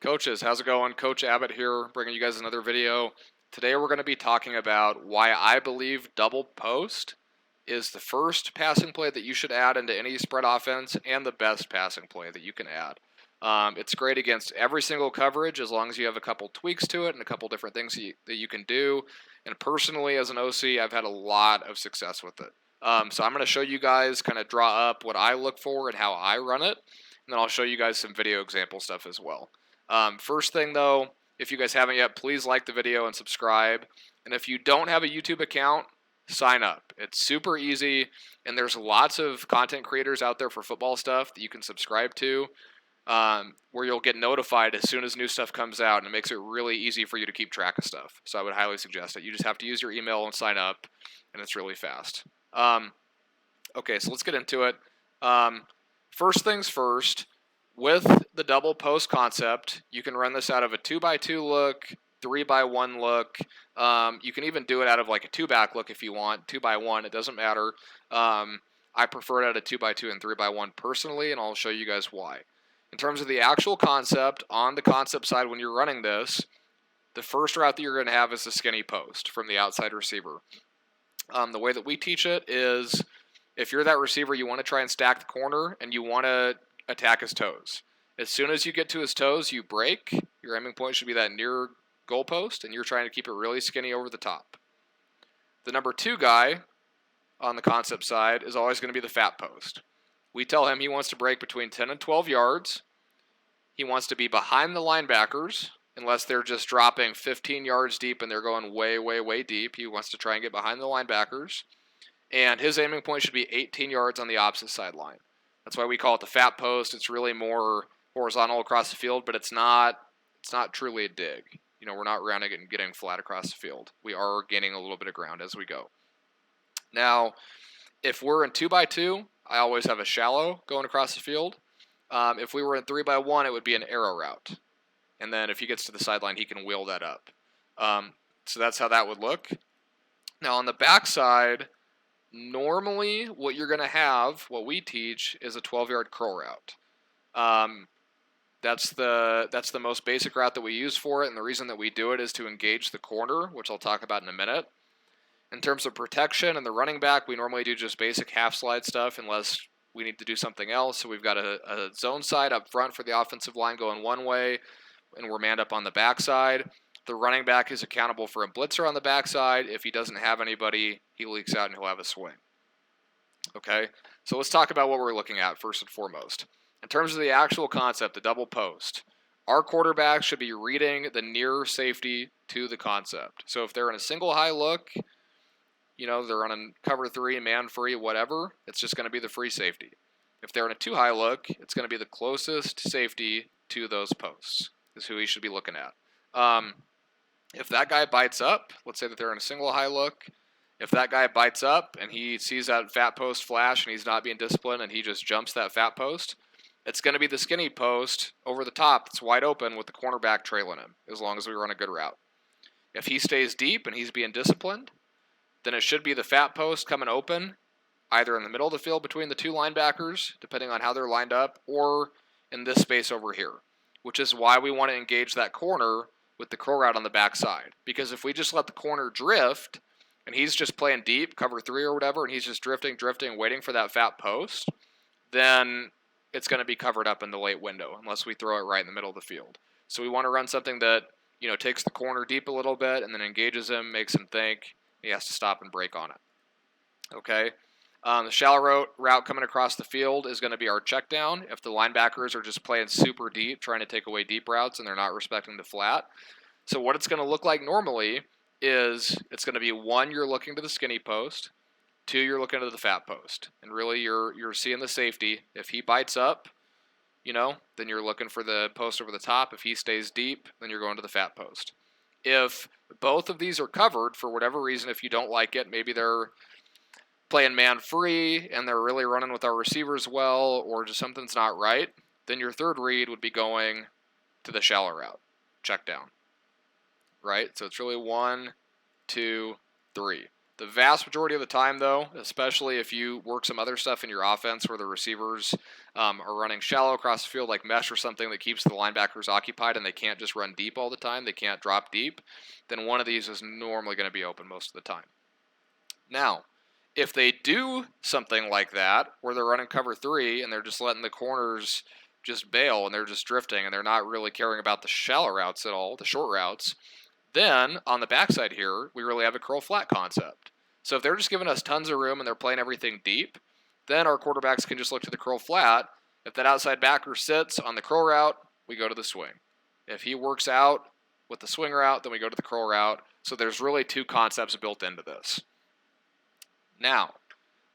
Coaches, how's it going? Coach Abbott here, bringing you guys another video. Today we're going to be talking about why I believe double post is the first passing play that you should add into any spread offense and the best passing play that you can add. It's great against every single coverage as long as you have a couple tweaks to it and a couple different things that you can do. And personally, as an OC, I've had a lot of success with it. So I'm going to show you guys, kind of draw up what I look for and how I run it. And then I'll show you guys some video example stuff as well. First thing though, if you guys haven't yet, please like the video and subscribe. And if you don't have a YouTube account, sign up. It's super easy, and there's lots of content creators out there for football stuff that you can subscribe to, where you'll get notified as soon as new stuff comes out, and it makes it really easy for you to keep track of stuff. So I would highly suggest it. You just have to use your email and sign up, and it's really fast. Okay, so let's get into it. First things first. With the double post concept, you can run this out of a 2x2 look, 3x1 look. You can even do it out of like a 2-back look if you want, 2x1. It doesn't matter. I prefer it out of 2x2 and 3x1 personally, and I'll show you guys why. In terms of the actual concept, on the concept side when you're running this, the first route that you're going to have is the skinny post from the outside receiver. The way that we teach it is if you're that receiver, you want to try and stack the corner, and you want to attack his toes. As soon as you get to his toes, you break. Your aiming point should be that near goalpost, and you're trying to keep it really skinny over the top. The number 2 guy on the concept side is always going to be the fat post. We tell him he wants to break between 10 and 12 yards. He wants to be behind the linebackers, unless they're just dropping 15 yards deep and they're going way, way, way deep. He wants to try and get behind the linebackers. And his aiming point should be 18 yards on the opposite sideline. That's why we call it the fat post. It's really more horizontal across the field, but it's not truly a dig. You know, we're not rounding it and getting flat across the field. We are gaining a little bit of ground as we go. Now, if we're in 2x2, I always have a shallow going across the field. If we were in 3x1, it would be an arrow route. And then if he gets to the sideline, he can wheel that up. So that's how that would look. Now, on the backside, normally, what you're going to have, what we teach, is a 12-yard curl route. That's the most basic route that we use for it, and the reason that we do it is to engage the corner, which I'll talk about in a minute. In terms of protection and the running back, we normally do just basic half-slide stuff unless we need to do something else. So we've got a zone side up front for the offensive line going one way, and we're manned up on the backside. The running back is accountable for a blitzer on the backside. If he doesn't have anybody, he leaks out and he'll have a swing. Okay, so let's talk about what we're looking at first and foremost. In terms of the actual concept, the double post, our quarterback should be reading the near safety to the concept. So if they're in a single high look, you know, they're on a cover 3, man free, whatever, it's just going to be the free safety. If they're in a 2 high look, it's going to be the closest safety to those posts is who he should be looking at. If that guy bites up, let's say that they're in a single high look, if that guy bites up and he sees that fat post flash and he's not being disciplined and he just jumps that fat post, it's going to be the skinny post over the top that's wide open with the cornerback trailing him, as long as we run a good route. If he stays deep and he's being disciplined, then it should be the fat post coming open, either in the middle of the field between the 2 linebackers, depending on how they're lined up, or in this space over here, which is why we want to engage that corner with the curl route on the backside. Because if we just let the corner drift, and he's just playing deep, cover 3 or whatever, and he's just drifting, waiting for that fat post, then it's going to be covered up in the late window unless we throw it right in the middle of the field. So we want to run something that, you know, takes the corner deep a little bit and then engages him, makes him think he has to stop and break on it. Okay? The shallow route coming across the field is going to be our check down. If the linebackers are just playing super deep, trying to take away deep routes, and they're not respecting the flat. So what it's going to look like normally is it's going to be 1, you're looking to the skinny post, 2, you're looking to the fat post, and really you're seeing the safety. If he bites up, you know, then you're looking for the post over the top. If he stays deep, then you're going to the fat post. If both of these are covered for whatever reason, if you don't like it, maybe they're playing man free and they're really running with our receivers well, or just something's not right, then your third read would be going to the shallow route, check down. Right? So it's really 1, 2, 3. The vast majority of the time, though, especially if you work some other stuff in your offense where the receivers are running shallow across the field like mesh or something that keeps the linebackers occupied and they can't just run deep all the time, they can't drop deep, then one of these is normally going to be open most of the time. Now, if they do something like that, where they're running cover 3 and they're just letting the corners just bail and they're just drifting and they're not really caring about the shallow routes at all, the short routes, then on the backside here, we really have a curl flat concept. So if they're just giving us tons of room and they're playing everything deep, then our quarterbacks can just look to the curl flat. If that outside backer sits on the curl route, we go to the swing. If he works out with the swing route, then we go to the curl route. So there's really 2 concepts built into this. Now,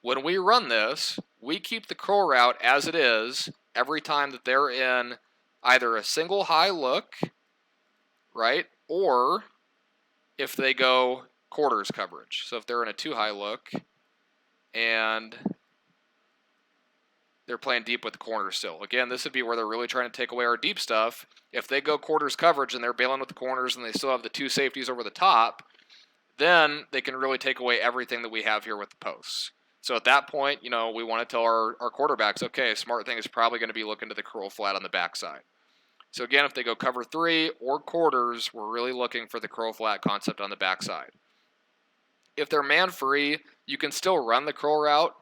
when we run this, we keep the curl route as it is every time that they're in either a single high look, right, or if they go quarters coverage. So if they're in a 2 high look and they're playing deep with the corners still. Again, this would be where they're really trying to take away our deep stuff. If they go quarters coverage and they're bailing with the corners and they still have the 2 safeties over the top, then they can really take away everything that we have here with the posts. So at that point, we want to tell our quarterbacks, okay, a smart thing is probably going to be looking to the curl flat on the backside. So again, if they go cover 3 or quarters, we're really looking for the curl flat concept on the backside. If they're man free, you can still run the curl route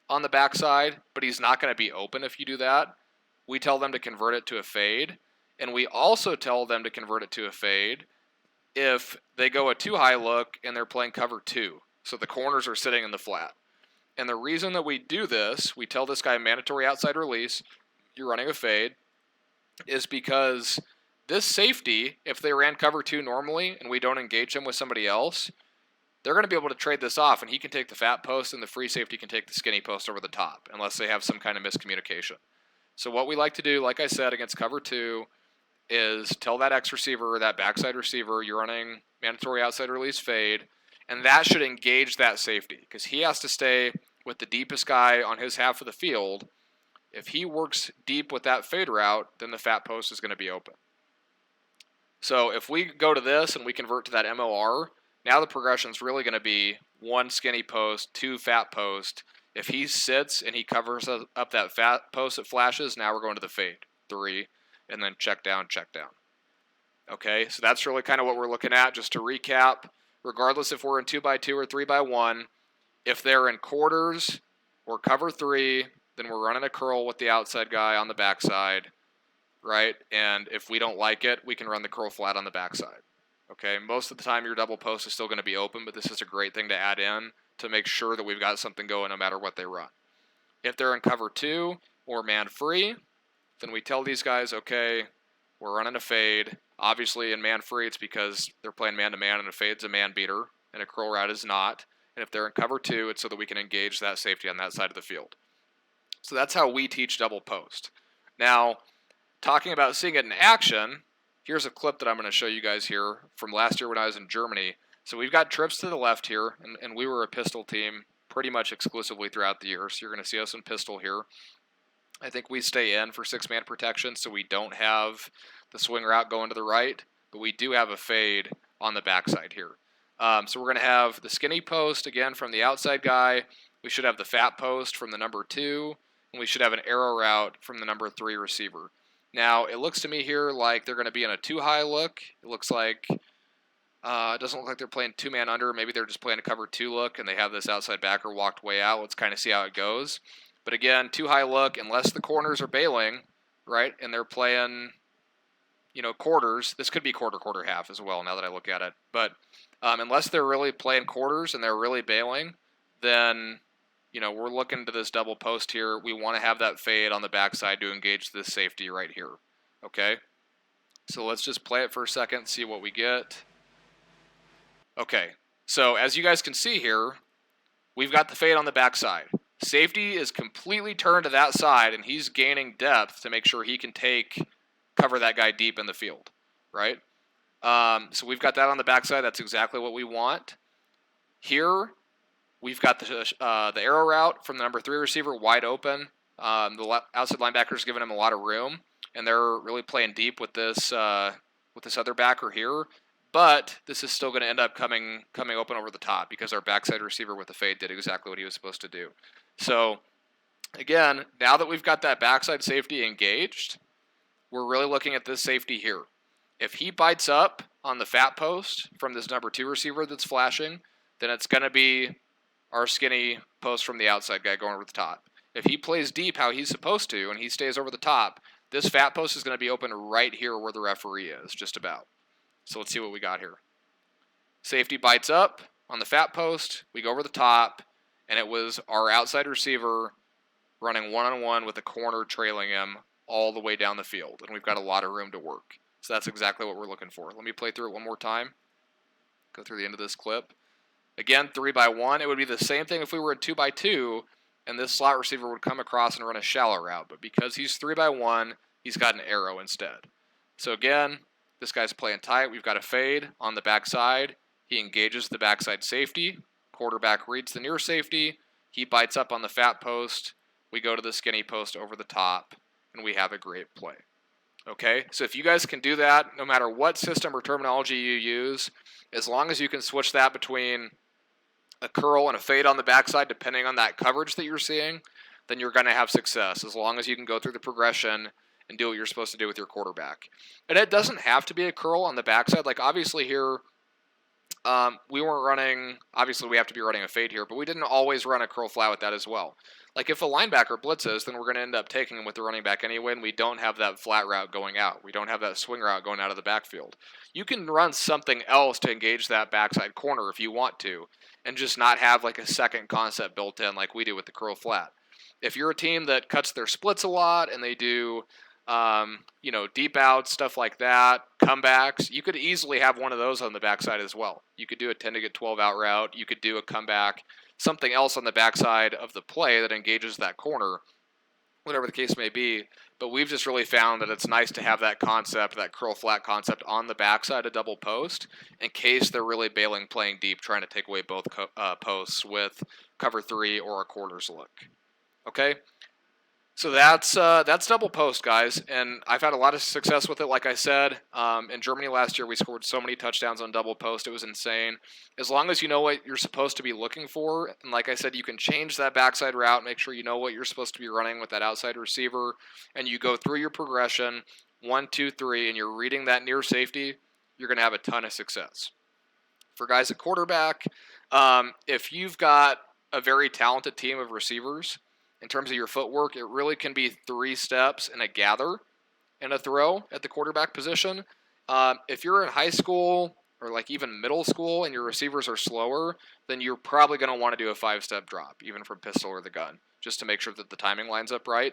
on the backside, but he's not going to be open if you do that. We tell them to convert it to a fade, and we also tell them to convert it to a fade if they go a 2 high look and they're playing cover 2. So the corners are sitting in the flat. And the reason that we do this, we tell this guy mandatory outside release, you're running a fade, is because this safety, if they ran cover 2 normally and we don't engage them with somebody else, they're going to be able to trade this off, and he can take the fat post and the free safety can take the skinny post over the top, unless they have some kind of miscommunication. So what we like to do, like I said, against cover 2, is tell that X receiver or that backside receiver you're running mandatory outside release fade, and that should engage that safety, because he has to stay with the deepest guy on his half of the field. If he works deep with that fade route, then the fat post is going to be open. So if we go to this and we convert to that MOR, now the progression is really going to be 1 skinny post, 2 fat post. If he sits and he covers up that fat post that flashes, now we're going to the fade, 3, and then check down, check down. Okay, so that's really kind of what we're looking at. Just to recap, regardless if we're in 2x2 or 3x1, if they're in quarters or cover 3, then we're running a curl with the outside guy on the backside, right? And if we don't like it, we can run the curl flat on the backside. Okay, most of the time your double post is still going to be open, but this is a great thing to add in to make sure that we've got something going no matter what they run. If they're in cover 2 or man free, then we tell these guys, okay, we're running a fade. Obviously in man free, it's because they're playing man to man, and a fade's a man beater, and a curl route is not. And if they're in cover 2, it's so that we can engage that safety on that side of the field. So that's how we teach double post. Now, talking about seeing it in action, here's a clip that I'm going to show you guys here from last year when I was in Germany. So we've got trips to the left here, and we were a pistol team pretty much exclusively throughout the year. So you're going to see us in pistol here. I think we stay in for 6-man protection, so we don't have the swing route going to the right, but we do have a fade on the backside here. So we're going to have the skinny post, again, from the outside guy. We should have the fat post from the number 2, and we should have an arrow route from the number 3 receiver. Now, it looks to me here like they're going to be in a 2 high look. It looks like, it doesn't look like they're playing 2-man under. Maybe they're just playing a cover 2 look, and they have this outside backer walked way out. Let's kind of see how it goes. But again, 2 high look, unless the corners are bailing, right, and they're playing, quarters. This could be quarter, half as well now that I look at it. But unless they're really playing quarters and they're really bailing, then we're looking to this double post here. We want to have that fade on the backside to engage this safety right here. Okay? So let's just play it for a second, see what we get. Okay, so as you guys can see here, we've got the fade on the backside. Safety is completely turned to that side, and he's gaining depth to make sure he can cover that guy deep in the field, right? So we've got that on the backside. That's exactly what we want. Here, we've got the arrow route from the number 3 receiver wide open. The outside linebacker's giving him a lot of room, and they're really playing deep with this other backer here. But this is still going to end up coming open over the top because our backside receiver with the fade did exactly what he was supposed to do. So Again, now that we've got that backside safety engaged, we're really looking at this safety here. If he bites up on the fat post from this number 2 receiver that's flashing, then it's going to be our skinny post from the outside guy going over the top. If he plays deep how he's supposed to and he stays over the top, this fat post is going to be open right here where the referee is, just about. So let's see what we got here. Safety bites up on the fat post. We go over the top, and it was our outside receiver running one-on-one with a corner trailing him all the way down the field, and we've got a lot of room to work. So that's exactly what we're looking for. Let me play through it one more time. Go through the end of this clip. Again, 3-by-1. It would be the same thing if we were in 2-by-2, and this slot receiver would come across and run a shallow route. But because he's 3-by-1, he's got an arrow instead. So again, this guy's playing tight. We've got a fade on the backside. He engages the backside safety. Quarterback reads the near safety. He bites up on the fat post. We go to the skinny post over the top, and we have a great play. Okay, so if you guys can do that, no matter what system or terminology you use, as long as you can switch that between a curl and a fade on the backside, depending on that coverage that you're seeing, then you're going to have success, as long as you can go through the progression and do what you're supposed to do with your quarterback. And it doesn't have to be a curl on the backside. Like, obviously here, we weren't running, obviously we have to be running a fade here, but we didn't always run a curl flat with that as well. Like, if a linebacker blitzes, then we're going to end up taking him with the running back anyway, and we don't have that flat route going out. We don't have that swing route going out of the backfield. You can run something else to engage that backside corner if you want to, and just not have like a second concept built in like we do with the curl flat. If you're a team that cuts their splits a lot and they do deep outs, stuff like that, comebacks, you could easily have one of those on the backside as well. You could do a 10 to get 12 out route. You could do a comeback, something else on the backside of the play that engages that corner, whatever the case may be. But we've just really found that it's nice to have that concept, that curl flat concept on the backside of double post in case they're really bailing playing deep, trying to take away both posts with cover 3 or a quarters look. Okay? So that's double post, guys, and I've had a lot of success with it. Like I said, in Germany last year, we scored so many touchdowns on double post. It was insane. As long as you know what you're supposed to be looking for, and like I said, you can change that backside route, make sure you know what you're supposed to be running with that outside receiver, and you go through your progression, 1, 2, 3, and you're reading that near safety, you're going to have a ton of success. For guys at quarterback, if you've got a very talented team of receivers, in terms of your footwork, it really can be 3 steps and a gather and a throw at the quarterback position. If you're in high school or like even middle school and your receivers are slower, then you're probably going to want to do a 5-step drop, even from pistol or the gun, just to make sure that the timing lines up right.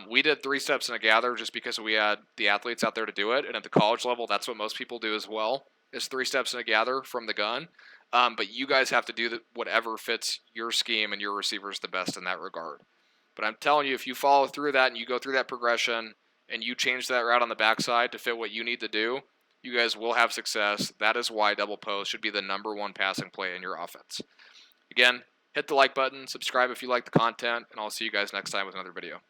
We did 3 steps and a gather just because we had the athletes out there to do it, and at the college level, that's what most people do as well, is 3 steps and a gather from the gun. But you guys have to do whatever fits your scheme and your receivers the best in that regard. But I'm telling you, if you follow through that and you go through that progression and you change that route on the backside to fit what you need to do, you guys will have success. That is why double post should be the #1 passing play in your offense. Again, hit the like button, subscribe if you like the content, and I'll see you guys next time with another video.